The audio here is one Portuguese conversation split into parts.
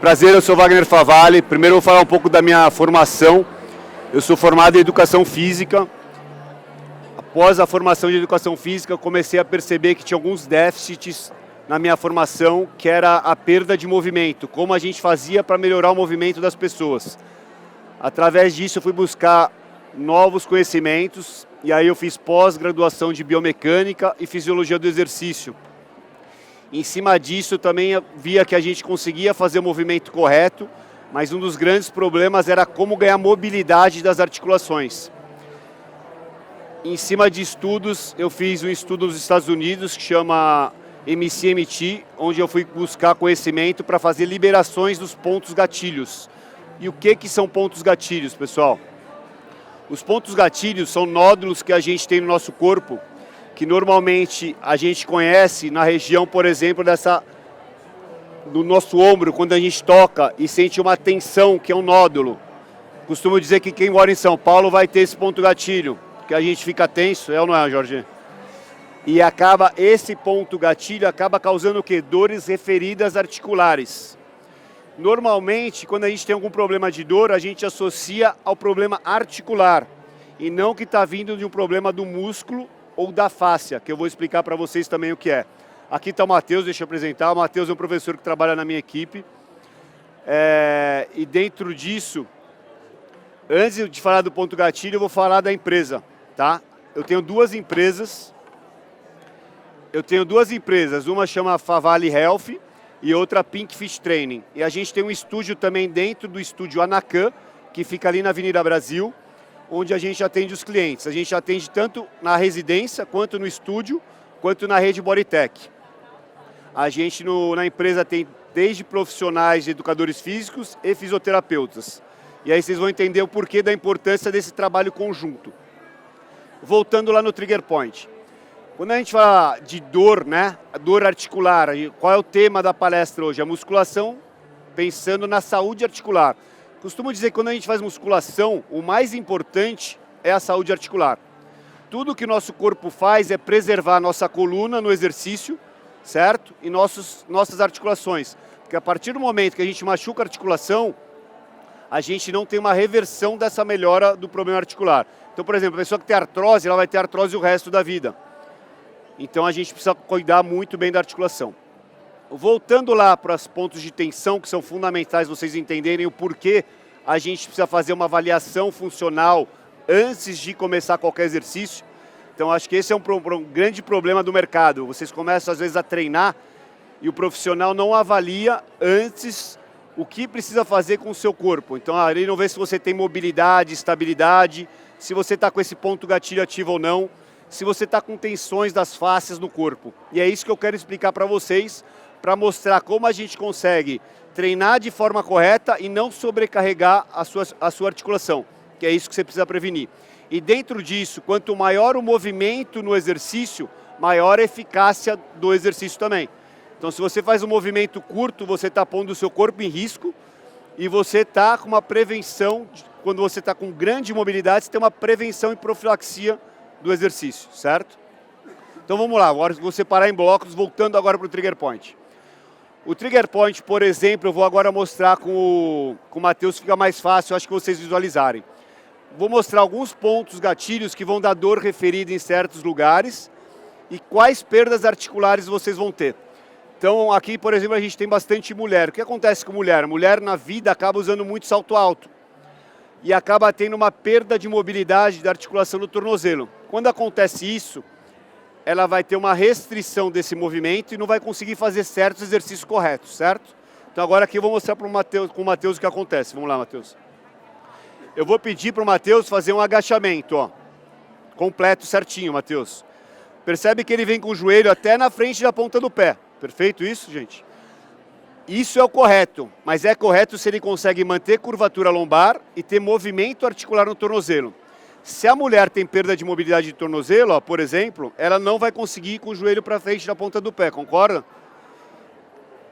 Prazer, eu sou Wagner Favalli. Primeiro eu vou falar um pouco da minha formação. Eu sou formado em Educação Física. Após a formação de Educação Física, eu comecei a perceber que tinha alguns déficits na minha formação, que era a perda de movimento, como a gente fazia para melhorar o movimento das pessoas. Através disso eu fui buscar novos conhecimentos, e aí eu fiz pós-graduação de Biomecânica e Fisiologia do Exercício. Em cima disso, também via que a gente conseguia fazer o movimento correto, mas um dos grandes problemas era como ganhar mobilidade das articulações. Em cima de estudos, eu fiz um estudo nos Estados Unidos que chama MCMT, onde eu fui buscar conhecimento para fazer liberações dos pontos gatilhos. E o que são pontos gatilhos, pessoal? Os pontos gatilhos são nódulos que a gente tem no nosso corpo, que normalmente a gente conhece na região, por exemplo, do nosso ombro, quando a gente toca e sente uma tensão, que é um nódulo. Costumo dizer que quem mora em São Paulo vai ter esse ponto gatilho, que a gente fica tenso, é ou não é, Jorge? E esse ponto gatilho acaba causando o quê? Dores referidas articulares. Normalmente, quando a gente tem algum problema de dor, a gente associa ao problema articular, e não que está vindo de um problema do músculo ou da fáscia, que eu vou explicar para vocês também o que é. Aqui está o Matheus, deixa eu apresentar. O Matheus é um professor que trabalha na minha equipe. E dentro disso, antes de falar do ponto gatilho, eu vou falar da empresa, tá? Eu tenho duas empresas, uma chama Favalli Health e outra Pink Fish Training. E a gente tem um estúdio também dentro do estúdio Anacan, que fica ali na Avenida Brasil, onde a gente atende os clientes. A gente atende tanto na residência, quanto no estúdio, quanto na rede Bodytech. A gente na empresa tem desde profissionais de educadores físicos e fisioterapeutas. E aí vocês vão entender o porquê da importância desse trabalho conjunto. Voltando lá no Trigger Point. Quando a gente fala de dor, né? A dor articular, qual é o tema da palestra hoje? A musculação pensando na saúde articular. Costumo dizer que quando a gente faz musculação, o mais importante é a saúde articular. Tudo que o nosso corpo faz é preservar a nossa coluna no exercício, certo? E nossas articulações. Porque a partir do momento que a gente machuca a articulação, a gente não tem uma reversão dessa melhora do problema articular. Então, por exemplo, a pessoa que tem artrose, ela vai ter artrose o resto da vida. Então a gente precisa cuidar muito bem da articulação. Voltando lá para os pontos de tensão, que são fundamentais vocês entenderem o porquê a gente precisa fazer uma avaliação funcional antes de começar qualquer exercício. Então acho que esse é um grande problema do mercado. Vocês começam às vezes a treinar e o profissional não avalia antes o que precisa fazer com o seu corpo. Então ele não vê se você tem mobilidade, estabilidade, se você está com esse ponto gatilho ativo ou não, se você está com tensões das fáscias no corpo. E é isso que eu quero explicar para vocês, para mostrar como a gente consegue treinar de forma correta e não sobrecarregar a sua articulação, que é isso que você precisa prevenir. E dentro disso, quanto maior o movimento no exercício, maior a eficácia do exercício também. Então, se você faz um movimento curto, você está pondo o seu corpo em risco e você está com uma prevenção, quando você está com grande mobilidade, você tem uma prevenção e profilaxia do exercício, certo? Então vamos lá, agora vou separar em blocos, voltando agora para o Trigger Point. O Trigger Point, por exemplo, eu vou agora mostrar com o Matheus, fica mais fácil, acho que vocês visualizarem. Vou mostrar alguns pontos gatilhos que vão dar dor referida em certos lugares e quais perdas articulares vocês vão ter. Então aqui, por exemplo, a gente tem bastante mulher. O que acontece com mulher? Mulher na vida acaba usando muito salto alto e acaba tendo uma perda de mobilidade da articulação do tornozelo. Quando acontece isso, ela vai ter uma restrição desse movimento e não vai conseguir fazer certos exercícios corretos, certo? Então agora aqui eu vou mostrar com o Matheus o que acontece. Vamos lá, Matheus. Eu vou pedir para o Matheus fazer um agachamento, ó, completo, certinho, Matheus. Percebe que ele vem com o joelho até na frente da ponta do pé. Perfeito isso, gente? Isso é o correto, mas é correto se ele consegue manter curvatura lombar e ter movimento articular no tornozelo. Se a mulher tem perda de mobilidade de tornozelo, ó, por exemplo, ela não vai conseguir ir com o joelho para frente da ponta do pé, concorda?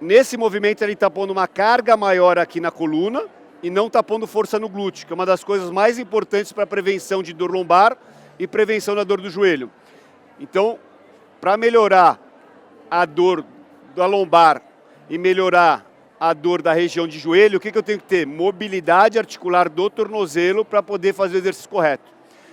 Nesse movimento ele está pondo uma carga maior aqui na coluna e não está pondo força no glúteo, que é uma das coisas mais importantes para a prevenção de dor lombar e prevenção da dor do joelho. Então, para melhorar a dor da lombar e melhorar a dor da região de joelho, o que eu tenho que ter? Mobilidade articular do tornozelo para poder fazer o exercício correto.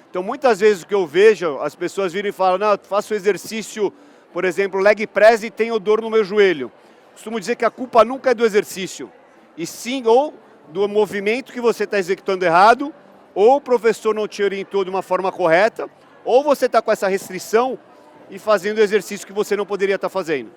Então, muitas vezes o que eu vejo, as pessoas viram e falam, não, eu faço o exercício, por exemplo, leg press e tenho dor no meu joelho. Costumo dizer que a culpa nunca é do exercício, e sim ou do movimento que você está executando errado, ou o professor não te orientou de uma forma correta, ou você está com essa restrição e fazendo o exercício que você não poderia estar fazendo.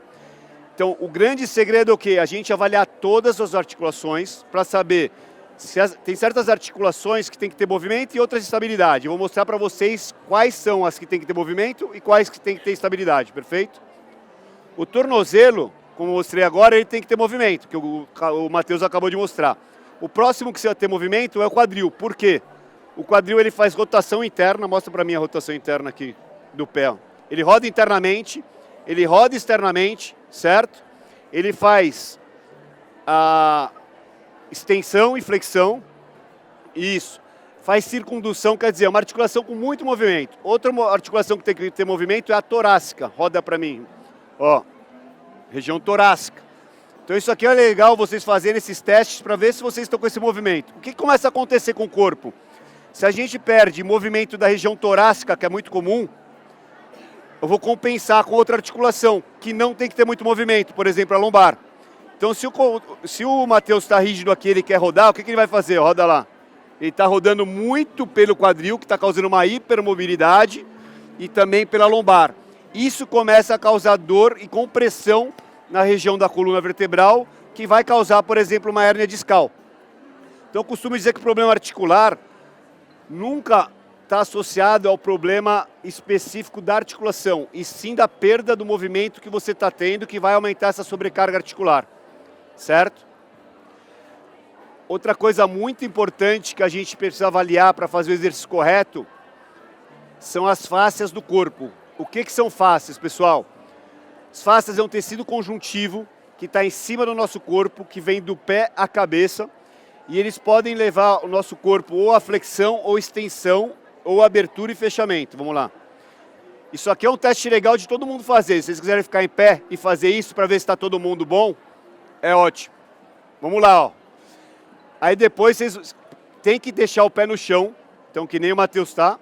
Então, o grande segredo é o quê? A gente avaliar todas as articulações para saber se tem certas articulações que tem que ter movimento e outras estabilidade. Eu vou mostrar para vocês quais são as que tem que ter movimento e quais que tem que ter estabilidade, perfeito? O tornozelo, como eu mostrei agora, ele tem que ter movimento, que o Matheus acabou de mostrar. O próximo que você vai ter movimento é o quadril. Por quê? O quadril ele faz rotação interna, mostra para mim a rotação interna aqui do pé. Ele roda internamente, ele roda externamente, certo? Ele faz a extensão e flexão, isso. Faz circundução, quer dizer, uma articulação com muito movimento. Outra articulação que tem que ter movimento é a torácica. Roda para mim. Ó, região torácica. Então isso aqui é legal vocês fazerem esses testes para ver se vocês estão com esse movimento. O que começa a acontecer com o corpo? Se a gente perde movimento da região torácica, que é muito comum, eu vou compensar com outra articulação, que não tem que ter muito movimento, por exemplo, a lombar. Então, se o Matheus está rígido aqui, ele quer rodar, o que ele vai fazer? Roda lá. Ele está rodando muito pelo quadril, que está causando uma hipermobilidade, e também pela lombar. Isso começa a causar dor e compressão na região da coluna vertebral, que vai causar, por exemplo, uma hérnia discal. Então, eu costumo dizer que o problema articular nunca está associado ao problema específico da articulação, e sim da perda do movimento que você está tendo, que vai aumentar essa sobrecarga articular, certo? Outra coisa muito importante que a gente precisa avaliar para fazer o exercício correto são as fáscias do corpo. O que são fáscias, pessoal? As fáscias é um tecido conjuntivo que está em cima do nosso corpo, que vem do pé à cabeça, e eles podem levar o nosso corpo ou a flexão ou extensão, ou abertura e fechamento. Vamos lá. Isso aqui é um teste legal de todo mundo fazer. Se vocês quiserem ficar em pé e fazer isso para ver se está todo mundo bom, é ótimo. Vamos lá, ó. Aí depois vocês têm que deixar o pé no chão, então que nem o Matheus está.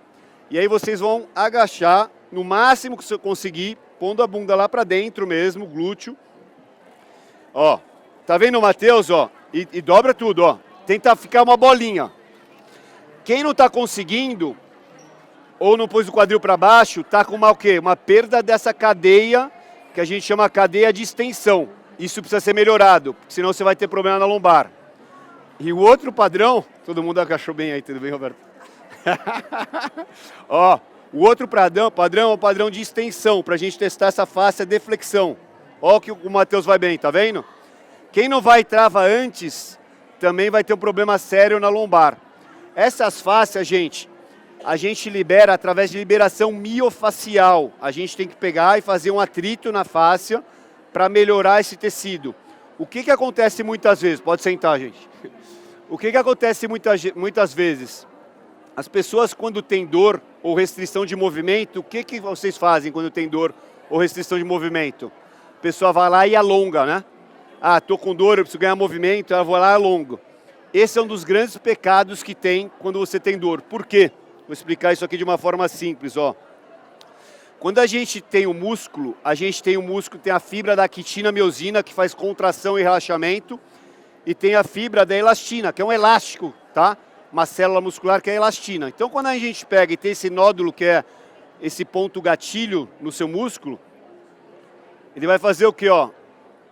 E aí vocês vão agachar no máximo que você conseguir, pondo a bunda lá para dentro mesmo, glúteo. Ó, tá vendo o Matheus, ó? E dobra tudo, ó. Tenta ficar uma bolinha. Quem não está conseguindo, ou não pôs o quadril para baixo, está com o quê? Uma perda dessa cadeia, que a gente chama cadeia de extensão. Isso precisa ser melhorado, senão você vai ter problema na lombar. E o outro padrão, todo mundo agachou bem aí, tudo bem, Roberto? Ó, o outro padrão é o padrão de extensão, para a gente testar essa fáscia de flexão. Ó que o Matheus vai bem, tá vendo? Quem não vai trava antes, também vai ter um problema sério na lombar. Essas fáscias, gente, a gente libera através de liberação miofacial. A gente tem que pegar e fazer um atrito na fáscia para melhorar esse tecido. O que acontece muitas vezes? Pode sentar, gente. O que acontece muitas vezes? As pessoas, quando tem dor ou restrição de movimento, o que vocês fazem quando tem dor ou restrição de movimento? A pessoa vai lá e alonga, né? Ah, tô com dor, eu preciso ganhar movimento, eu vou lá e alongo. Esse é um dos grandes pecados que tem quando você tem dor. Por quê? Vou explicar isso aqui de uma forma simples, ó. Quando a gente tem o músculo, tem a fibra da quitina miosina, que faz contração e relaxamento, e tem a fibra da elastina, que é um elástico, tá? Uma célula muscular que é a elastina. Então, quando a gente pega e tem esse nódulo, que é esse ponto gatilho no seu músculo, ele vai fazer o quê, ó?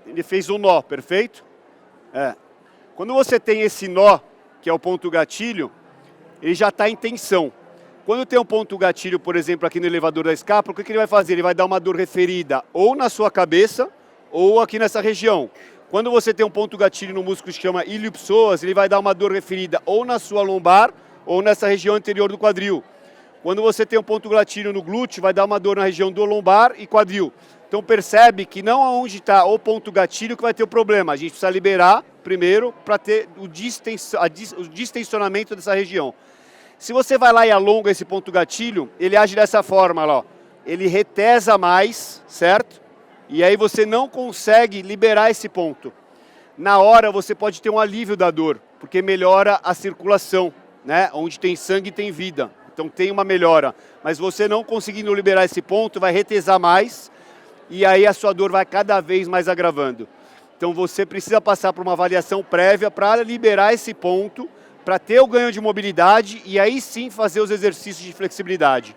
Ele fez um nó, perfeito? É. Quando você tem esse nó, que é o ponto gatilho, ele já está em tensão. Quando tem um ponto gatilho, por exemplo, aqui no elevador da escápula, o que ele vai fazer? Ele vai dar uma dor referida ou na sua cabeça ou aqui nessa região. Quando você tem um ponto gatilho no músculo que se chama iliopsoas, ele vai dar uma dor referida ou na sua lombar ou nessa região anterior do quadril. Quando você tem um ponto gatilho no glúteo, vai dar uma dor na região do lombar e quadril. Então percebe que não aonde está o ponto gatilho que vai ter o problema. A gente precisa liberar primeiro para ter o distensionamento dessa região. Se você vai lá e alonga esse ponto gatilho, ele age dessa forma, ó. Ele retesa mais, certo? E aí você não consegue liberar esse ponto. na hora você pode ter um alívio da dor, porque melhora a circulação, né? Onde tem sangue tem vida, então tem uma melhora. Mas você não conseguindo liberar esse ponto, vai retesar mais, e aí a sua dor vai cada vez mais agravando. Então você precisa passar por uma avaliação prévia para liberar esse ponto, para ter o ganho de mobilidade e aí sim fazer os exercícios de flexibilidade.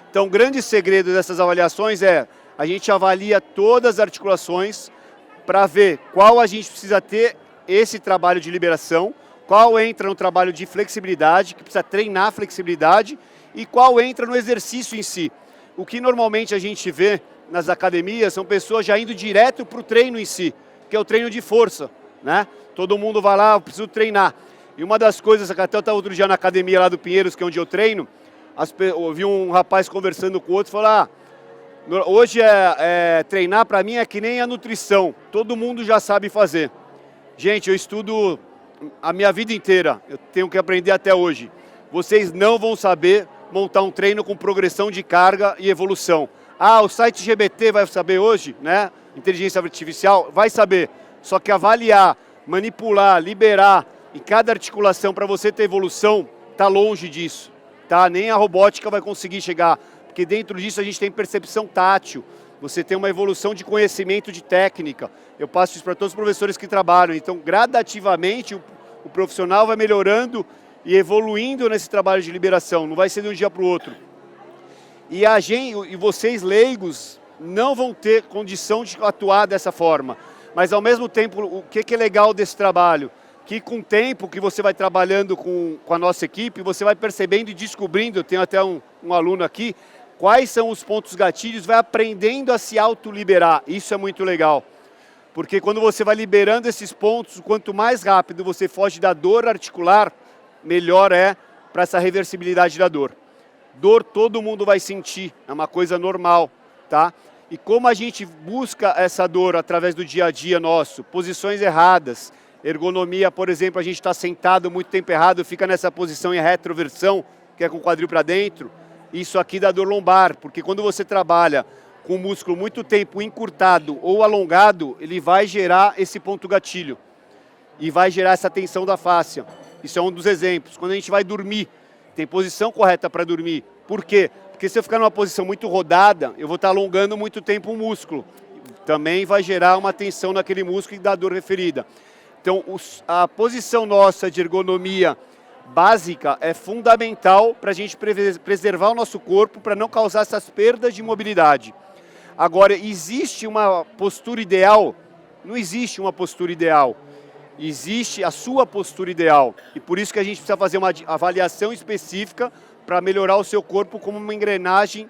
Então o grande segredo dessas avaliações é, a gente avalia todas as articulações para ver qual a gente precisa ter esse trabalho de liberação, qual entra no trabalho de flexibilidade, que precisa treinar a flexibilidade, e qual entra no exercício em si. O que normalmente a gente vê nas academias são pessoas já indo direto para o treino em si, que é o treino de força, né? Todo mundo vai lá, eu preciso treinar. E uma das coisas, que até eu estava outro dia na academia lá do Pinheiros, que é onde eu treino, eu vi um rapaz conversando com o outro e falou, hoje treinar para mim é que nem a nutrição, todo mundo já sabe fazer. Gente, eu estudo a minha vida inteira, eu tenho que aprender até hoje. Vocês não vão saber montar um treino com progressão de carga e evolução. Ah, o site GBT vai saber hoje, né? Inteligência artificial, vai saber. Só que avaliar, manipular, liberar em cada articulação para você ter evolução, está longe disso. Tá? Nem a robótica vai conseguir chegar, porque dentro disso a gente tem percepção tátil. Você tem uma evolução de conhecimento, de técnica. Eu passo isso para todos os professores que trabalham. Então, gradativamente, o profissional vai melhorando e evoluindo nesse trabalho de liberação. Não vai ser de um dia para o outro. E vocês, leigos, não vão ter condição de atuar dessa forma. Mas, ao mesmo tempo, o que é legal desse trabalho? Que com o tempo que você vai trabalhando com a nossa equipe, você vai percebendo e descobrindo, eu tenho até um aluno aqui, quais são os pontos gatilhos, vai aprendendo a se autoliberar. Isso é muito legal. Porque quando você vai liberando esses pontos, quanto mais rápido você foge da dor articular, melhor é para essa reversibilidade da dor. Dor todo mundo vai sentir, é uma coisa normal, tá? E como a gente busca essa dor através do dia a dia nosso, posições erradas, ergonomia, por exemplo, a gente está sentado muito tempo errado, fica nessa posição em retroversão, que é com o quadril para dentro, isso aqui dá dor lombar, porque quando você trabalha com o músculo muito tempo encurtado ou alongado, ele vai gerar esse ponto gatilho e vai gerar essa tensão da fáscia. Isso é um dos exemplos. Quando a gente vai dormir, tem posição correta para dormir. Por quê? Porque se eu ficar numa posição muito rodada, eu vou estar alongando muito tempo o músculo. Também vai gerar uma tensão naquele músculo e dar dor referida. Então, a posição nossa de ergonomia básica é fundamental para a gente preservar o nosso corpo, para não causar essas perdas de mobilidade. Agora, existe uma postura ideal? Não existe uma postura ideal. Existe a sua postura ideal. E por isso que a gente precisa fazer uma avaliação específica para melhorar o seu corpo como uma engrenagem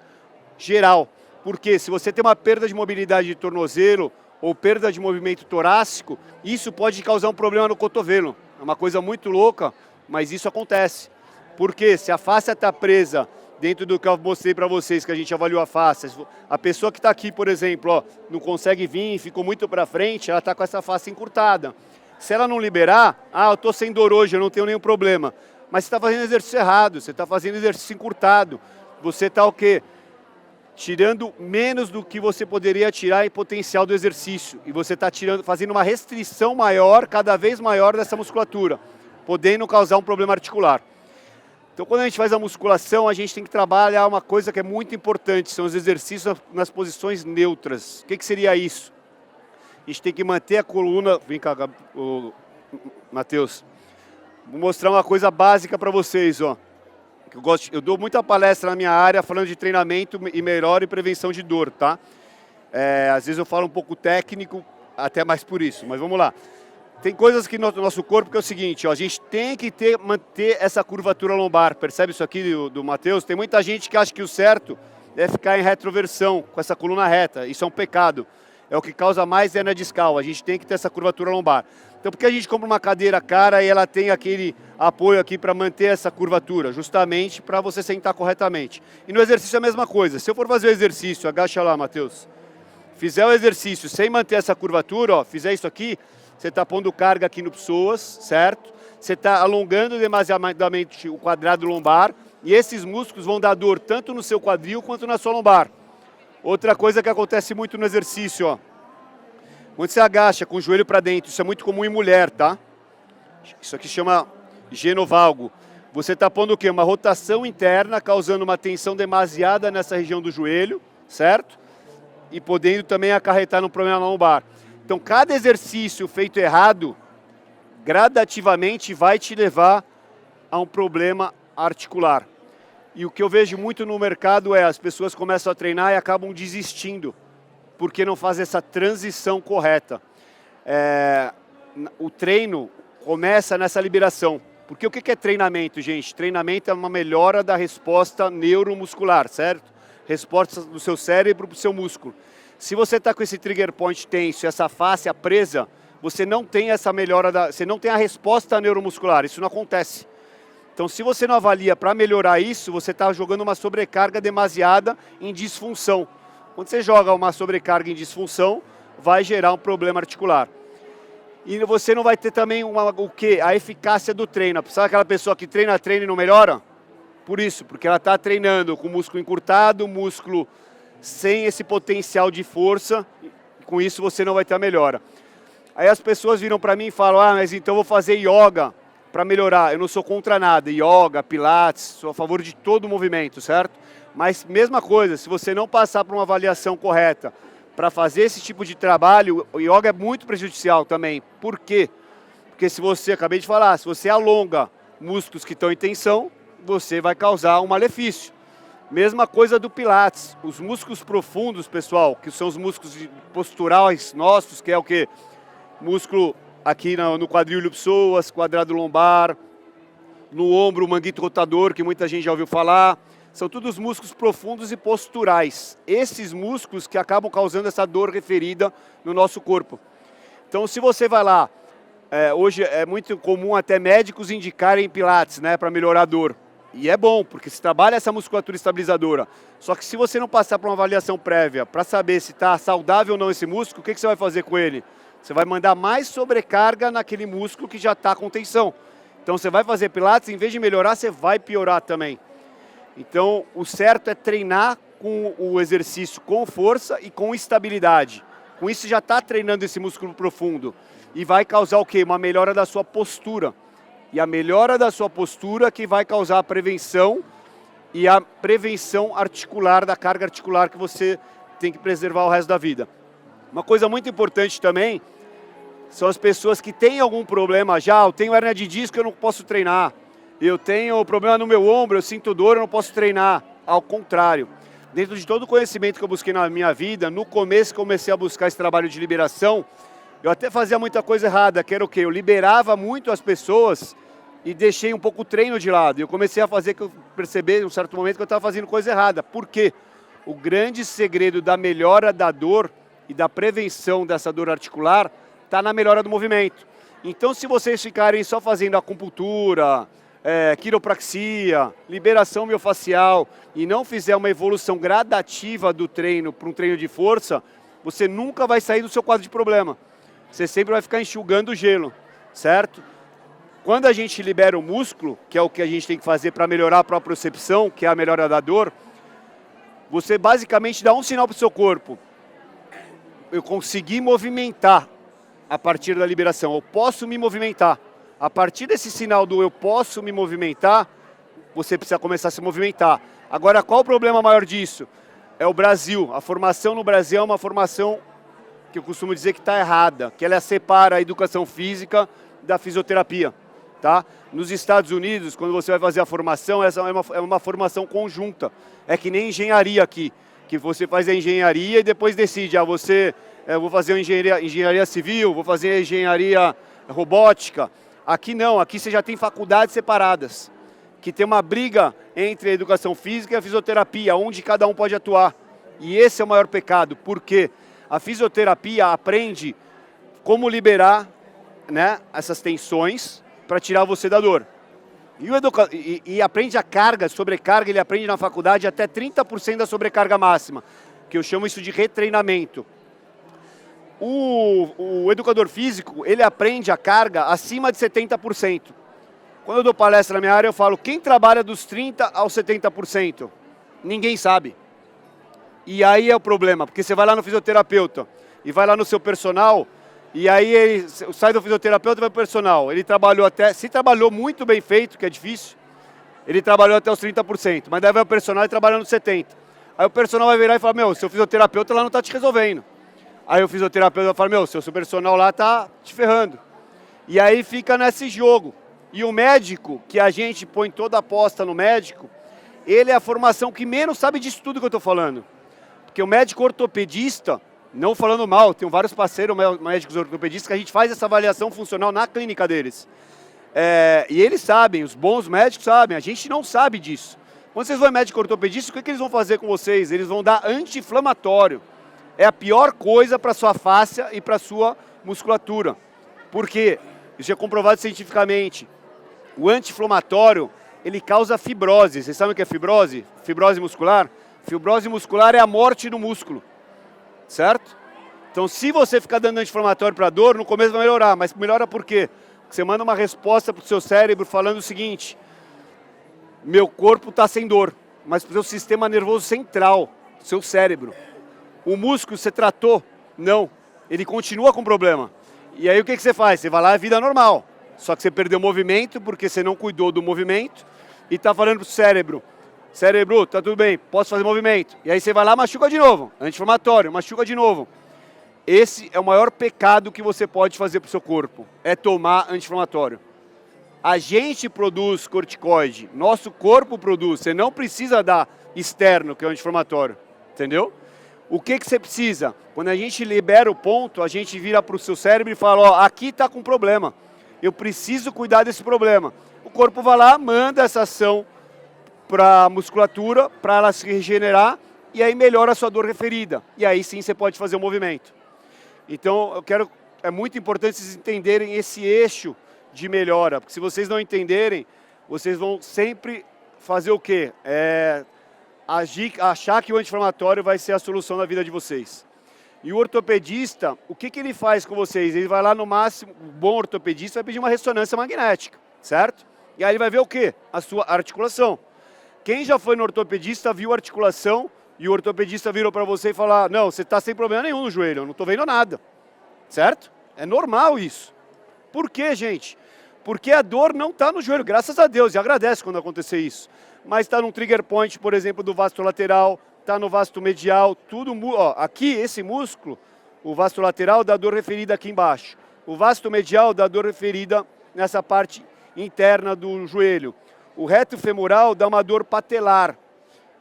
geral. Porque se você tem uma perda de mobilidade de tornozelo ou perda de movimento torácico, isso pode causar um problema no cotovelo. É uma coisa muito louca, mas isso acontece. Porque se a face está presa dentro do que eu mostrei para vocês, que a gente avaliou a face, a pessoa que está aqui, por exemplo, ó, não consegue vir, ficou muito para frente, ela está com essa face encurtada. Se ela não liberar, eu estou sem dor hoje, eu não tenho nenhum problema. Mas você está fazendo exercício errado, você está fazendo exercício encurtado. Você está o quê? Tirando menos do que você poderia tirar em potencial do exercício. E você está fazendo uma restrição maior, cada vez maior dessa musculatura, podendo causar um problema articular. Então, quando a gente faz a musculação, a gente tem que trabalhar uma coisa que é muito importante, são os exercícios nas posições neutras. O que seria isso? A gente tem que manter a coluna... Vem cá, Matheus. Vou mostrar uma coisa básica para vocês, ó. Eu dou muita palestra na minha área falando de treinamento e melhora e prevenção de dor, tá? Às vezes eu falo um pouco técnico, até mais por isso, mas vamos lá. Tem coisas que no nosso corpo que é o seguinte, ó, a gente tem que manter essa curvatura lombar. Percebe isso aqui do Matheus? Tem muita gente que acha que o certo é ficar em retroversão, com essa coluna reta. Isso é um pecado. É o que causa mais hernia discal. A gente tem que ter essa curvatura lombar. Então, por que a gente compra uma cadeira cara e ela tem aquele apoio aqui para manter essa curvatura? Justamente para você sentar corretamente. E no exercício é a mesma coisa. Se eu for fazer o exercício, agacha lá, Matheus. Fizer o exercício sem manter essa curvatura, ó, fizer isso aqui, você está pondo carga aqui no psoas, certo? Você está alongando demasiadamente o quadrado lombar e esses músculos vão dar dor tanto no seu quadril quanto na sua lombar. Outra coisa que acontece muito no exercício, ó. Quando você agacha com o joelho para dentro, isso é muito comum em mulher, tá? Isso aqui chama genovalgo. Você está pondo o quê? Uma rotação interna, causando uma tensão demasiada nessa região do joelho, certo? E podendo também acarretar no problema lombar. Então, cada exercício feito errado, gradativamente vai te levar a um problema articular. E o que eu vejo muito no mercado é as pessoas começam a treinar e acabam desistindo, porque não fazem essa transição correta. O treino começa nessa liberação. Porque o que é treinamento, gente? Treinamento é uma melhora da resposta neuromuscular, certo? Resposta do seu cérebro para o seu músculo. Se você está com esse trigger point tenso, essa face presa, você não tem essa melhora, você não tem a resposta neuromuscular, isso não acontece. Então, se você não avalia para melhorar isso, você está jogando uma sobrecarga demasiada em disfunção. Quando você joga uma sobrecarga em disfunção, vai gerar um problema articular. E você não vai ter também o quê? A eficácia do treino. Sabe aquela pessoa que treina e não melhora? Por isso, porque ela está treinando com músculo encurtado, músculo sem esse potencial de força, com isso você não vai ter a melhora. Aí as pessoas viram para mim e falam, mas então eu vou fazer yoga para melhorar. Eu não sou contra nada, yoga, pilates, sou a favor de todo o movimento, certo? Mas mesma coisa, se você não passar por uma avaliação correta para fazer esse tipo de trabalho, o yoga é muito prejudicial também. Por quê? Porque se você, acabei de falar, se você alonga músculos que estão em tensão, você vai causar um malefício. Mesma coisa do pilates. Os músculos profundos, pessoal, que são os músculos posturais nossos, que é o quê? Músculo aqui no quadril de psoas, quadrado lombar, no ombro, o manguito rotador, que muita gente já ouviu falar. São todos músculos profundos e posturais. Esses músculos que acabam causando essa dor referida no nosso corpo. Então, se você vai lá, hoje é muito comum até médicos indicarem pilates, né, para melhorar a dor. E é bom, porque você trabalha essa musculatura estabilizadora. Só que se você não passar por uma avaliação prévia para saber se está saudável ou não esse músculo, o que você vai fazer com ele? Você vai mandar mais sobrecarga naquele músculo que já está com tensão. Então você vai fazer pilates, em vez de melhorar, você vai piorar também. Então o certo é treinar com o exercício com força e com estabilidade. Com isso você já está treinando esse músculo profundo. E vai causar o quê? Uma melhora da sua postura. E a melhora da sua postura que vai causar a prevenção e a prevenção articular, da carga articular que você tem que preservar o resto da vida. Uma coisa muito importante também são as pessoas que têm algum problema já. Eu tenho hérnia de disco, eu não posso treinar. Eu tenho problema no meu ombro, eu sinto dor, eu não posso treinar. Ao contrário. Dentro de todo o conhecimento que eu busquei na minha vida, no começo comecei a buscar esse trabalho de liberação. Eu até fazia muita coisa errada, que era o quê? Eu liberava muito as pessoas e deixei um pouco o treino de lado. E eu comecei a fazer, que eu percebi em um certo momento que eu estava fazendo coisa errada. Por quê? O grande segredo da melhora da dor e da prevenção dessa dor articular está na melhora do movimento. Então, se vocês ficarem só fazendo acupuntura, quiropraxia, liberação miofascial e não fizer uma evolução gradativa do treino para um treino de força, você nunca vai sair do seu quadro de problema. Você sempre vai ficar enxugando o gelo, certo? Quando a gente libera o músculo, que é o que a gente tem que fazer para melhorar a propriocepção, que é a melhora da dor, você basicamente dá um sinal para o seu corpo. Eu consegui movimentar a partir da liberação, eu posso me movimentar. A partir desse sinal do eu posso me movimentar, você precisa começar a se movimentar. Agora, qual o problema maior disso? É o Brasil. A formação no Brasil é uma formação que eu costumo dizer que está errada, que ela separa a educação física da fisioterapia. Tá? Nos Estados Unidos, quando você vai fazer a formação, essa é uma formação conjunta. É que nem engenharia aqui, que você faz a engenharia e depois decide, eu vou fazer engenharia civil, vou fazer engenharia robótica. Aqui não, aqui você já tem faculdades separadas, que tem uma briga entre a educação física e a fisioterapia, onde cada um pode atuar. E esse é o maior pecado, porque a fisioterapia aprende como liberar, né, essas tensões para tirar você da dor. E aprende a carga, sobrecarga, ele aprende na faculdade até 30% da sobrecarga máxima, que eu chamo isso de retreinamento. O educador físico, ele aprende a carga acima de 70%. Quando eu dou palestra na minha área, eu falo, quem trabalha dos 30% aos 70%? Ninguém sabe. E aí é o problema, porque você vai lá no fisioterapeuta, e vai lá no seu personal, e aí ele sai do fisioterapeuta e vai pro personal. Ele trabalhou se trabalhou muito bem feito, que é difícil, ele trabalhou até os 30%, mas daí vai o personal e trabalha nos 70%. Aí o personal vai virar e falar, meu, seu fisioterapeuta lá não tá te resolvendo. Aí o fisioterapeuta vai falar, meu, seu personal lá tá te ferrando. E aí fica nesse jogo. E o médico, que a gente põe toda a aposta no médico, ele é a formação que menos sabe disso tudo que eu estou falando. Porque o médico ortopedista, não falando mal, tenho vários parceiros médicos ortopedistas que a gente faz essa avaliação funcional na clínica deles. E eles sabem, os bons médicos sabem, a gente não sabe disso. Quando vocês vão ao médico ortopedista, o que eles vão fazer com vocês? Eles vão dar anti-inflamatório. É a pior coisa para a sua fáscia e para a sua musculatura. Por quê? Isso é comprovado cientificamente. O anti-inflamatório, ele causa fibrose. Vocês sabem o que é fibrose? Fibrose muscular? Fibrose muscular é a morte do músculo, certo? Então, se você ficar dando anti-inflamatório para dor, no começo vai melhorar. Mas melhora por quê? Porque você manda uma resposta para o seu cérebro falando o seguinte: meu corpo está sem dor, mas para o seu sistema nervoso central, seu cérebro. O músculo você tratou? Não. Ele continua com problema. E aí o que você faz? Você vai lá, é vida normal. Só que você perdeu o movimento porque você não cuidou do movimento e está falando para o cérebro: cérebro, tá tudo bem, posso fazer movimento. E aí você vai lá, machuca de novo, anti-inflamatório, machuca de novo. Esse é o maior pecado que você pode fazer para o seu corpo, é tomar anti-inflamatório. A gente produz corticoide, nosso corpo produz, você não precisa dar externo, que é o anti-inflamatório, entendeu? O que você precisa? Quando a gente libera o ponto, a gente vira para o seu cérebro e fala, ó, aqui está com problema, eu preciso cuidar desse problema. O corpo vai lá, manda essa ação para a musculatura, para ela se regenerar, e aí melhora a sua dor referida. E aí sim você pode fazer o movimento. Então, é muito importante vocês entenderem esse eixo de melhora, porque se vocês não entenderem, vocês vão sempre fazer o quê? Achar que o anti-inflamatório vai ser a solução da vida de vocês. E o ortopedista, o que ele faz com vocês? Ele vai lá no máximo, o bom ortopedista vai pedir uma ressonância magnética, certo? E aí ele vai ver o quê? A sua articulação. Quem já foi no ortopedista viu a articulação e o ortopedista virou para você e falou, não, você está sem problema nenhum no joelho, eu não estou vendo nada, certo? É normal isso. Por quê, gente? Porque a dor não está no joelho, graças a Deus, e agradece quando acontecer isso. Mas está num trigger point, por exemplo, do vasto lateral, está no vasto medial, tudo, ó, aqui esse músculo, o vasto lateral dá dor referida aqui embaixo. O vasto medial dá dor referida nessa parte interna do joelho. O reto femoral dá uma dor patelar.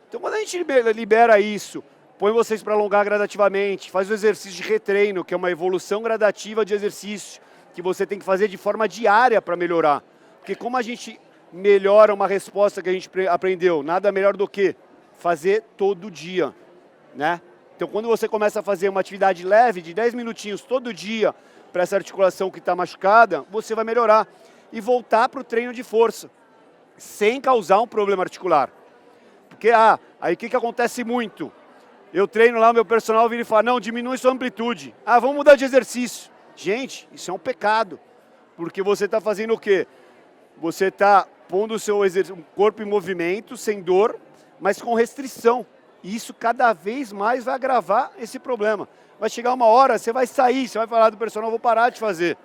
Então quando a gente libera isso, põe vocês para alongar gradativamente, faz o exercício de retreino, que é uma evolução gradativa de exercício, que você tem que fazer de forma diária para melhorar. Porque como a gente melhora uma resposta que a gente aprendeu, nada melhor do que fazer todo dia, né? Então quando você começa a fazer uma atividade leve de 10 minutinhos todo dia para essa articulação que está machucada, você vai melhorar e voltar para o treino de força, sem causar um problema articular. Porque, aí o que acontece muito? Eu treino lá, o meu personal vira e fala, não, diminui sua amplitude. Vamos mudar de exercício. Gente, isso é um pecado. Porque você está fazendo o quê? Você está pondo o seu corpo em movimento, sem dor, mas com restrição. E isso cada vez mais vai agravar esse problema. Vai chegar uma hora, você vai sair, você vai falar do personal, vou parar de fazer.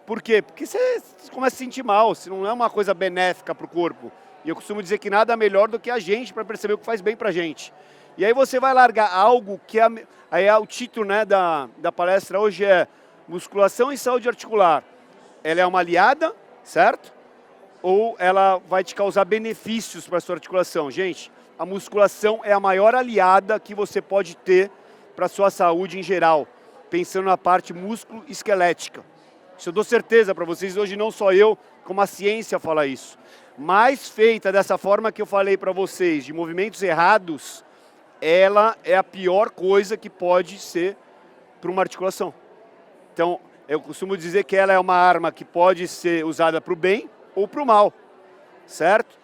Por quê? Porque você começa a se sentir mal, se não é uma coisa benéfica para o corpo. E eu costumo dizer que nada melhor do que a gente para perceber o que faz bem para a gente. E aí você vai largar algo que aí o título, né, da palestra hoje é Musculação e Saúde Articular. Ela é uma aliada, certo? Ou ela vai te causar benefícios para a sua articulação? Gente, a musculação é a maior aliada que você pode ter para a sua saúde em geral, pensando na parte músculo-esquelética. Isso eu dou certeza para vocês, hoje não só eu, como a ciência fala isso. Mas feita dessa forma que eu falei para vocês, de movimentos errados, ela é a pior coisa que pode ser para uma articulação. Então, eu costumo dizer que ela é uma arma que pode ser usada para o bem ou para o mal, certo?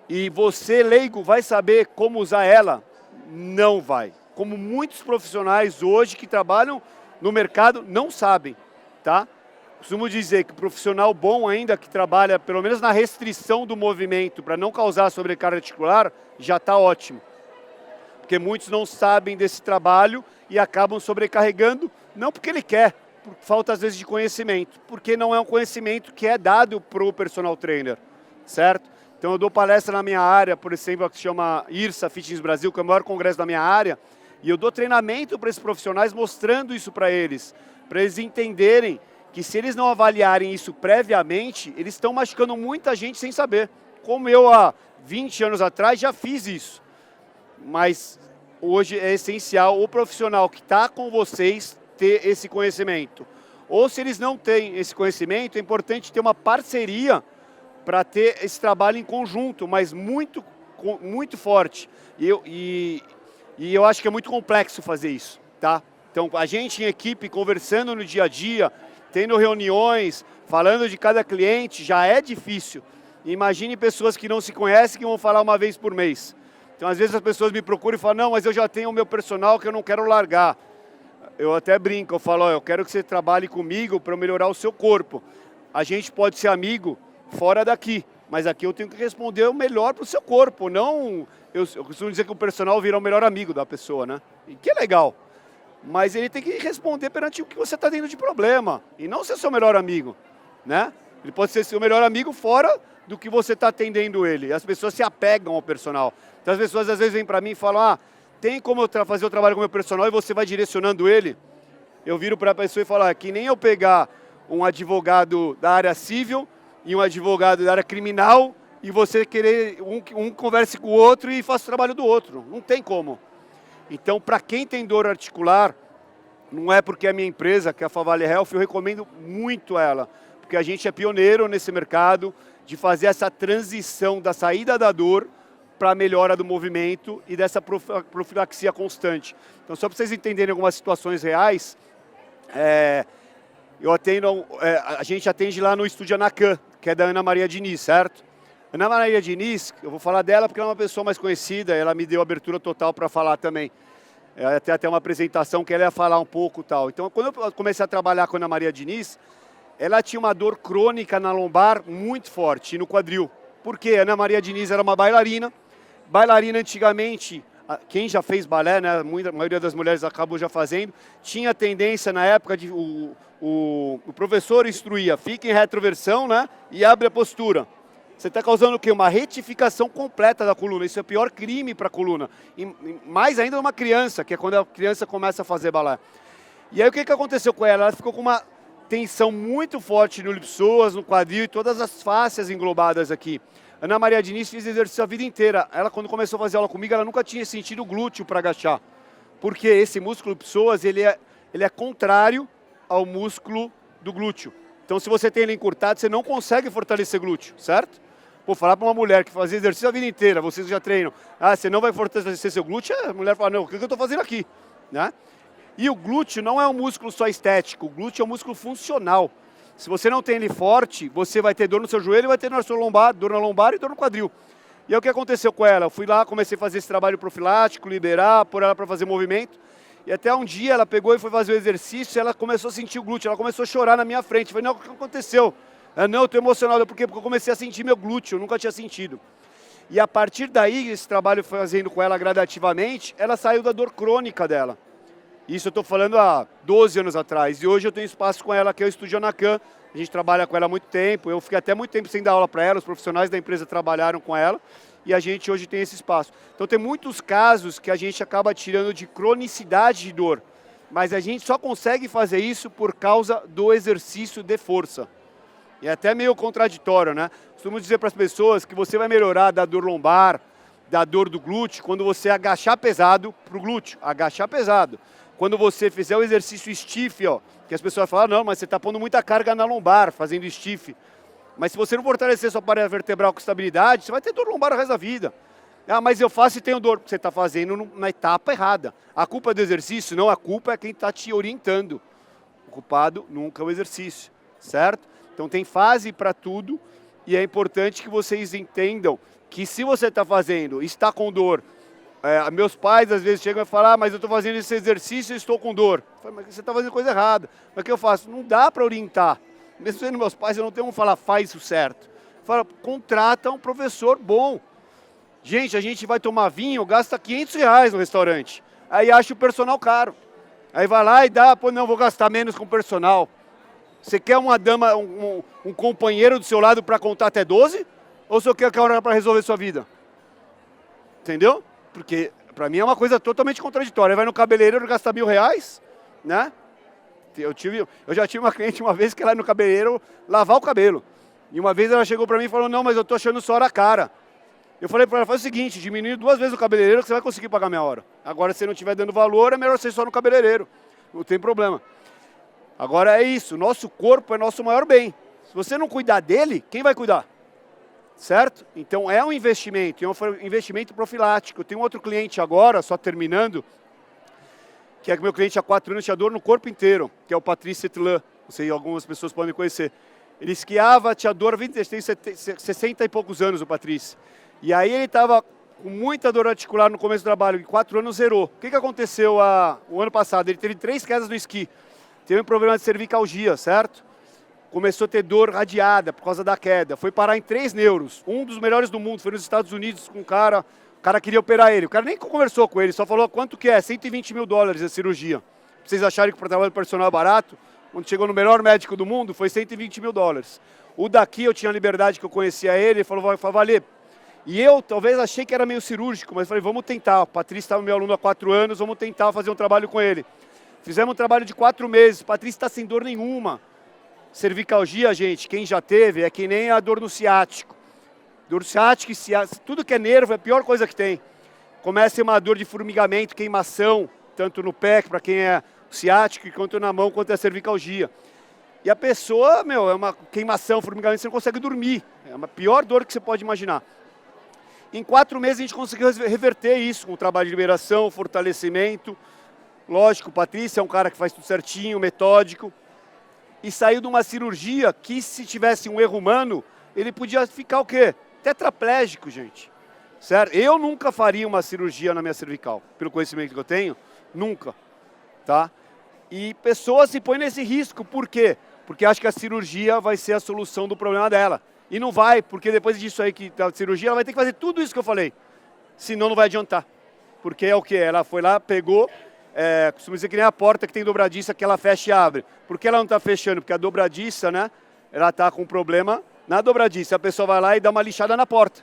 E você, leigo, vai saber como usar ela? Não vai. Como muitos profissionais hoje que trabalham no mercado não sabem, tá? Costumo dizer que o profissional bom ainda, que trabalha pelo menos na restrição do movimento para não causar sobrecarga articular, já está ótimo. Porque muitos não sabem desse trabalho e acabam sobrecarregando, não porque ele quer, por falta às vezes de conhecimento, porque não é um conhecimento que é dado para o personal trainer, certo? Então eu dou palestra na minha área, por exemplo, que se chama IRSA Fitness Brasil, que é o maior congresso da minha área, e eu dou treinamento para esses profissionais mostrando isso para eles entenderem que se eles não avaliarem isso previamente, eles estão machucando muita gente sem saber. Como eu há 20 anos atrás já fiz isso, mas hoje é essencial o profissional que está com vocês ter esse conhecimento. Ou se eles não têm esse conhecimento, é importante ter uma parceria para ter esse trabalho em conjunto, mas muito forte. E eu acho que é muito complexo fazer isso, tá? Então, a gente em equipe, conversando no dia a dia, tendo reuniões, falando de cada cliente, já é difícil. Imagine pessoas que não se conhecem, que vão falar uma vez por mês. Então, às vezes as pessoas me procuram e falam, não, mas eu já tenho o meu personal que eu não quero largar. Eu até brinco, eu falo, eu quero que você trabalhe comigo para melhorar o seu corpo. A gente pode ser amigo fora daqui, mas aqui eu tenho que responder o melhor para o seu corpo, não... Eu costumo dizer que o personal vira o melhor amigo da pessoa, né? E que é legal. Mas ele tem que responder perante o que você está tendo de problema, e não ser seu melhor amigo, né? Ele pode ser seu melhor amigo fora do que você está atendendo ele. As pessoas se apegam ao personal. Então as pessoas às vezes vêm para mim e falam, tem como eu fazer o trabalho com o meu personal e você vai direcionando ele? Eu viro para a pessoa e falo, que nem eu pegar um advogado da área civil e um advogado da área criminal e você querer, um converse com o outro e faça o trabalho do outro. Não tem como. Então, para quem tem dor articular, não é porque é a minha empresa, que é a Favale Health, eu recomendo muito ela, porque a gente é pioneiro nesse mercado de fazer essa transição da saída da dor para a melhora do movimento e dessa profilaxia constante. Então, só para vocês entenderem algumas situações reais, a gente atende lá no estúdio Anacan, que é da Ana Maria Diniz, certo? Ana Maria Diniz, eu vou falar dela porque ela é uma pessoa mais conhecida, ela me deu abertura total para falar também. Tem até uma apresentação que ela ia falar um pouco e tal. Então, quando eu comecei a trabalhar com a Ana Maria Diniz, ela tinha uma dor crônica na lombar muito forte, e no quadril. Por quê? A Ana Maria Diniz era uma bailarina. Bailarina antigamente, quem já fez balé, né, a maioria das mulheres acabou já fazendo, tinha tendência na época de o professor instruía, fica em retroversão, né, e abre a postura. Você está causando o quê? Uma retificação completa da coluna. Isso é o pior crime para a coluna. E mais ainda numa criança, que é quando a criança começa a fazer balé. E aí o que aconteceu com ela? Ela ficou com uma tensão muito forte no iliopsoas, no quadril e todas as fáscias englobadas aqui. Ana Maria Diniz fez exercício a vida inteira. Ela, quando começou a fazer aula comigo, ela nunca tinha sentido o glúteo para agachar. Porque esse músculo psoas, ele é contrário ao músculo do glúteo. Então, se você tem ele encurtado, você não consegue fortalecer glúteo, certo? Pô, falar para uma mulher que faz exercício a vida inteira, vocês já treinam, você não vai fortalecer seu glúteo, a mulher fala, não, o que eu estou fazendo aqui? Né? E o glúteo não é um músculo só estético, o glúteo é um músculo funcional. Se você não tem ele forte, você vai ter dor no seu joelho, vai ter dor na lombar e dor no quadril. E aí o que aconteceu com ela? Eu fui lá, comecei a fazer esse trabalho profilático, liberar, pôr ela para fazer movimento. E até um dia ela pegou e foi fazer o exercício e ela começou a sentir o glúteo, ela começou a chorar na minha frente. Eu falei, não, o que aconteceu? Não, eu estou emocionado, porque eu comecei a sentir meu glúteo, eu nunca tinha sentido. E a partir daí, esse trabalho fazendo com ela gradativamente, ela saiu da dor crônica dela. Isso eu estou falando há 12 anos atrás. E hoje eu tenho espaço com ela, que é o Estúdio Anacan. A gente trabalha com ela há muito tempo. Eu fiquei até muito tempo sem dar aula para ela, os profissionais da empresa trabalharam com ela. E a gente hoje tem esse espaço. Então tem muitos casos que a gente acaba tirando de cronicidade de dor. Mas a gente só consegue fazer isso por causa do exercício de força. E é até meio contraditório, né? Costumo dizer para as pessoas que você vai melhorar da dor lombar, da dor do glúteo, quando você agachar pesado para o glúteo, agachar pesado. Quando você fizer o exercício stiff, que as pessoas falam, não, mas você está pondo muita carga na lombar fazendo stiff. Mas se você não fortalecer sua parede vertebral com estabilidade, você vai ter dor lombar o resto da vida. Mas eu faço e tenho dor, porque você está fazendo na etapa errada. A culpa é do exercício? Não, a culpa é quem está te orientando. O culpado nunca é o exercício, certo? Então tem fase para tudo e é importante que vocês entendam que se você está fazendo, está com dor, meus pais às vezes chegam e falam, mas eu estou fazendo esse exercício e estou com dor. Eu falo, mas você está fazendo coisa errada. Mas o que eu faço? Não dá para orientar. Mesmo sendo meus pais, eu não tenho como falar, faz isso certo. Fala, contrata um professor bom. Gente, a gente vai tomar vinho, gasta R$500 no restaurante. Aí acha o personal caro. Aí vai lá e dá, pô, não, vou gastar menos com personal. Você quer uma dama, um companheiro do seu lado para contar até 12? Ou você quer hora para resolver sua vida? Entendeu? Porque para mim é uma coisa totalmente contraditória. Vai no cabeleireiro gastar R$1.000, né? Eu já tive uma cliente uma vez que ela ia no cabeleireiro lavar o cabelo. E uma vez ela chegou para mim e falou, não, mas eu tô achando só hora cara. Eu falei para ela, faz o seguinte, diminui 2 vezes o cabeleireiro que você vai conseguir pagar meia hora. Agora, se você não estiver dando valor, é melhor você ir só no cabeleireiro. Não tem problema. Agora é isso, nosso corpo é nosso maior bem. Se você não cuidar dele, quem vai cuidar? Certo? Então é um investimento, é um investimento profilático. Eu tenho outro cliente agora, só terminando, que é que meu cliente há 4 anos tinha dor no corpo inteiro, que é o Patrice Etlan. Não sei, algumas pessoas podem conhecer. Ele esquiava, tinha dor, tem 60 e poucos anos o Patrice. E aí ele estava com muita dor articular no começo do trabalho, em 4 anos zerou. O que aconteceu o ano passado? Ele teve 3 quedas no esqui. Teve um problema de cervicalgia, certo? Começou a ter dor radiada por causa da queda. Foi parar em 3 neuros. Um dos melhores do mundo, foi nos Estados Unidos com um cara. O cara queria operar ele. O cara nem conversou com ele, só falou quanto que é, $120.000 a cirurgia. Pra vocês acharem que o trabalho personal é barato? Quando chegou no melhor médico do mundo, foi $120.000. O daqui, eu tinha a liberdade que eu conhecia ele, ele falou, vai valer. E eu talvez achei que era meio cirúrgico, mas falei, vamos tentar. O Patrício estava meu aluno há 4 anos, vamos tentar fazer um trabalho com ele. Fizemos um trabalho de 4 meses, o Patrício está sem dor nenhuma. Cervicalgia, gente, quem já teve, é que nem a dor no ciático. Dor ciático, tudo que é nervo é a pior coisa que tem. Começa a ser uma dor de formigamento, queimação, tanto no pé, para quem é ciático, quanto na mão, quanto é a cervicalgia. E a pessoa, é uma queimação, formigamento, você não consegue dormir. É a pior dor que você pode imaginar. Em 4 meses a gente conseguiu reverter isso, com o trabalho de liberação, fortalecimento. Lógico, o Patrício é um cara que faz tudo certinho, metódico. E saiu de uma cirurgia que, se tivesse um erro humano, ele podia ficar o quê? Tetraplégico, gente. Certo? Eu nunca faria uma cirurgia na minha cervical, pelo conhecimento que eu tenho, nunca. Tá? E pessoas se põem nesse risco, por quê? Porque acham que a cirurgia vai ser a solução do problema dela. E não vai, porque depois disso aí, que da cirurgia, ela vai ter que fazer tudo isso que eu falei. Senão não vai adiantar. Porque é o quê? Ela foi lá, pegou... costuma dizer que nem a porta que tem dobradiça que ela fecha e abre. Por que ela não está fechando? Porque a dobradiça, né? Ela está com problema na dobradiça. A pessoa vai lá e dá uma lixada na porta.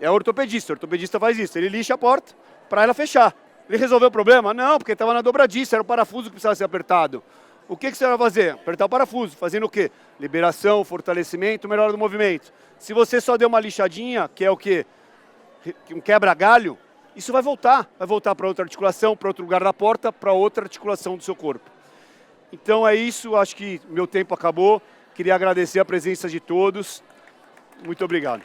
É o ortopedista faz isso. Ele lixa a porta para ela fechar. Ele resolveu o problema? Não, porque estava na dobradiça, era o parafuso que precisava ser apertado. O que você vai fazer? Apertar o parafuso. Fazendo o quê? Liberação, fortalecimento, melhora do movimento. Se você só deu uma lixadinha, que é o quê? Um quebra-galho, isso vai voltar para outra articulação, para outro lugar da porta, para outra articulação do seu corpo. Então é isso, acho que meu tempo acabou. Queria agradecer a presença de todos. Muito obrigado.